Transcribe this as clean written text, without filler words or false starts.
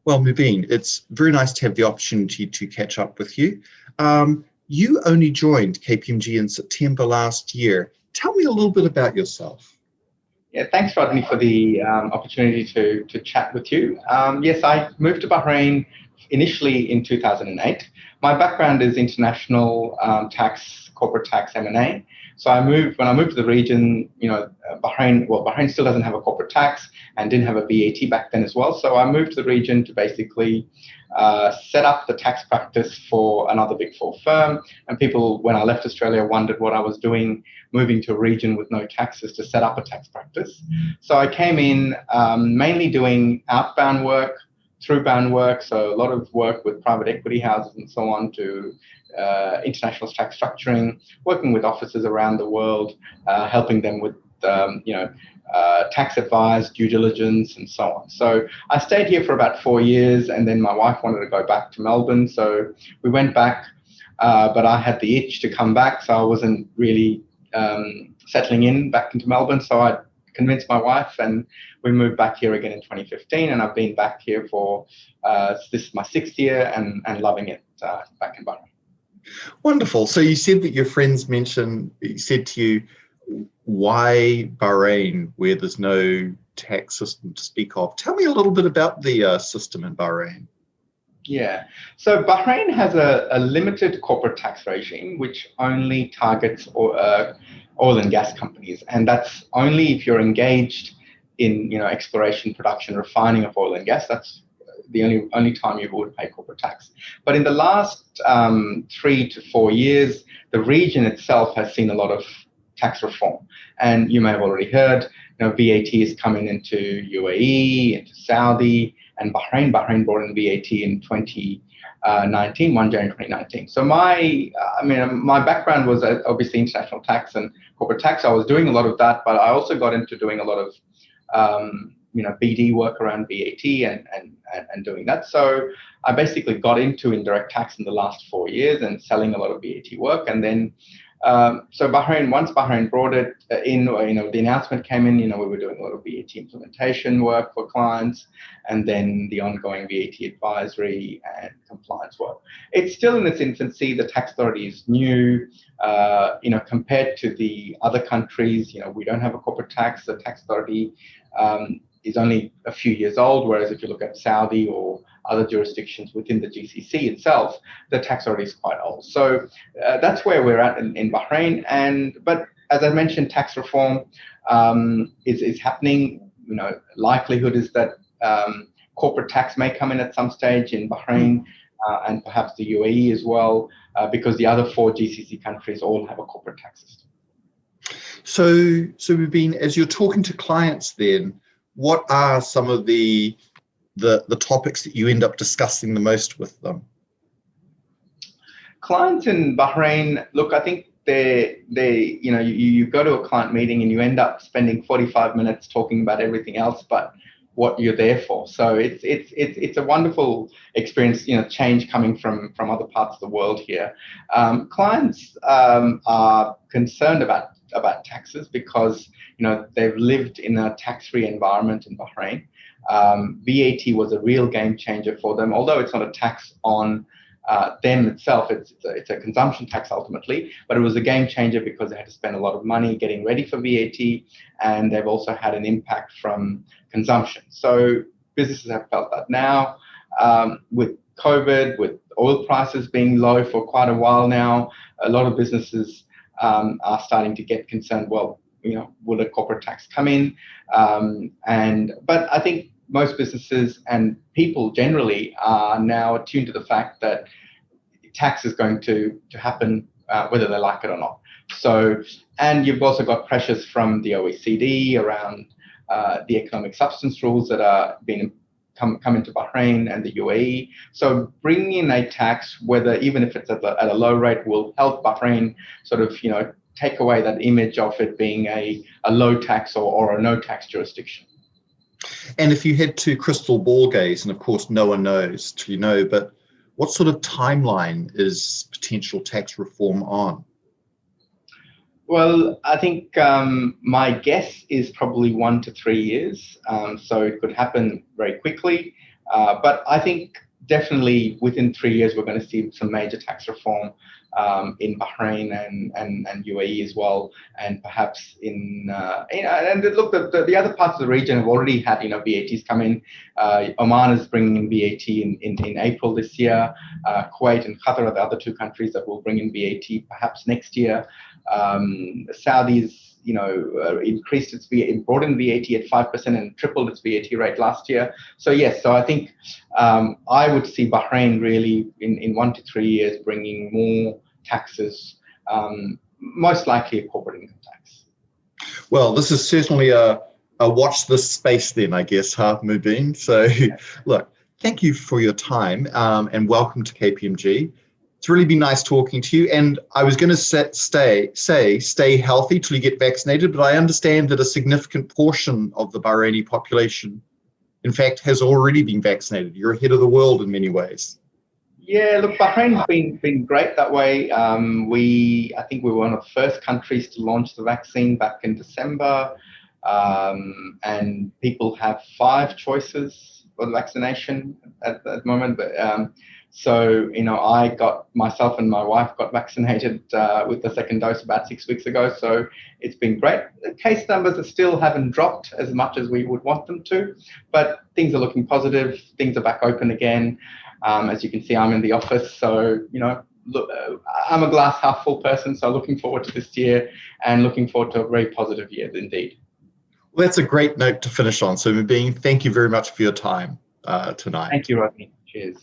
Well, Mubeen, it's very nice to have the opportunity to catch up with you. You only joined KPMG in September last year. Tell me a little bit about yourself. Yeah, thanks, Rodney, for the opportunity to chat with you. Yes, I moved to Bahrain initially in 2008. My background is international tax, corporate tax, M&A. So when I moved to the region, Bahrain still doesn't have a corporate tax and didn't have a VAT back then as well. So I moved to the region to basically set up the tax practice for another Big Four firm. And people, when I left Australia, wondered what I was doing, moving to a region with no taxes to set up a tax practice. So I came in mainly doing outbound work, throughbound work, so a lot of work with private equity houses and so on, to international tax structuring, working with offices around the world, helping them with tax advice, due diligence, and so on. So I stayed here for about 4 years, and then my wife wanted to go back to Melbourne, so we went back, but I had the itch to come back, so I wasn't really settling in back into Melbourne, so I convinced my wife, and we moved back here again in 2015, and I've been back here for this is my 6th year, and loving it back in Bahrain. Wonderful. So you said that your friends said to you, why Bahrain, where there's no tax system to speak of? Tell me a little bit about the system in Bahrain. Yeah, so Bahrain has a limited corporate tax regime, which only targets oil and gas companies, and that's only if you're engaged in exploration, production, refining of oil and gas. That's the only time you would pay corporate tax. But in the last 3 to 4 years, the region itself has seen a lot of tax reform, and you may have already heard, VAT is coming into UAE, into Saudi, and Bahrain. Bahrain brought in VAT in 2019, 1 January 2019. So my background was obviously international tax and corporate tax. I was doing a lot of that, but I also got into doing a lot of BD work around VAT and doing that. So I basically got into indirect tax in the last 4 years and selling a lot of VAT work. And then, so Bahrain, once Bahrain brought it in, the announcement came in, we were doing a lot of VAT implementation work for clients, and then the ongoing VAT advisory and compliance work. It's still in its infancy. The tax authority is new, compared to the other countries. We don't have a corporate tax. The tax authority is only a few years old, whereas if you look at Saudi or other jurisdictions within the GCC itself, the tax authority is quite old. So that's where we're at in Bahrain. But as I mentioned, tax reform is happening. Likelihood is that corporate tax may come in at some stage in Bahrain and perhaps the UAE as well, because the other 4 GCC countries all have a corporate tax system. So Mubeen, as you're talking to clients then, what are some of the topics that you end up discussing the most with them? Clients in Bahrain, look, I think you go to a client meeting and you end up spending 45 minutes talking about everything else but what you're there for. So it's a wonderful experience, change coming from other parts of the world here. Clients are concerned about taxes because they've lived in a tax-free environment in Bahrain. VAT was a real game changer for them, although it's not a tax on them itself. It's a consumption tax ultimately, but it was a game changer because they had to spend a lot of money getting ready for VAT, and they've also had an impact from consumption. So businesses have felt that now. With COVID, with oil prices being low for quite a while now, a lot of businesses are starting to get concerned, well, will a corporate tax come in? But I think most businesses and people generally are now attuned to the fact that tax is going to happen whether they like it or not. So, and you've also got pressures from the OECD around the economic substance rules that are being come into Bahrain and the UAE. So bringing in a tax, even if it's at a low rate, will help Bahrain sort of, take away that image of it being a low tax or a no tax jurisdiction. And if you had to crystal ball gaze, and of course no one knows till you know, but what sort of timeline is potential tax reform on? Well, I think my guess is probably 1 to 3 years. So it could happen very quickly. But I think definitely within 3 years, we're going to see some major tax reform in Bahrain and UAE as well, and perhaps and look, the other parts of the region have already had VATs come in. Oman is bringing in VAT in April this year. Kuwait and Qatar are the other two countries that will bring in VAT perhaps next year. Saudis, increased its VAT, brought in VAT at 5% and tripled its VAT rate last year. So yes, so I think I would see Bahrain really in 1 to 3 years bringing more taxes, most likely a corporate income tax. Well, this is certainly a watch this space then, I guess, Mubeen? So look, thank you for your time and welcome to KPMG. It's really been nice talking to you. And I was going to stay healthy till you get vaccinated, but I understand that a significant portion of the Bahraini population, in fact, has already been vaccinated. You're ahead of the world in many ways. Yeah, look, Bahrain's been great that way. I think we were one of the first countries to launch the vaccine back in December, and people have 5 choices for the vaccination at the moment. But so, myself and my wife got vaccinated with the second dose about 6 weeks ago. So it's been great. The case numbers still haven't dropped as much as we would want them to, but things are looking positive. Things are back open again. As you can see, I'm in the office. So, look, I'm a glass half full person. So looking forward to this year and looking forward to a very positive year indeed. Well, that's a great note to finish on. So, Mubeen, thank you very much for your time tonight. Thank you, Rodney. Cheers.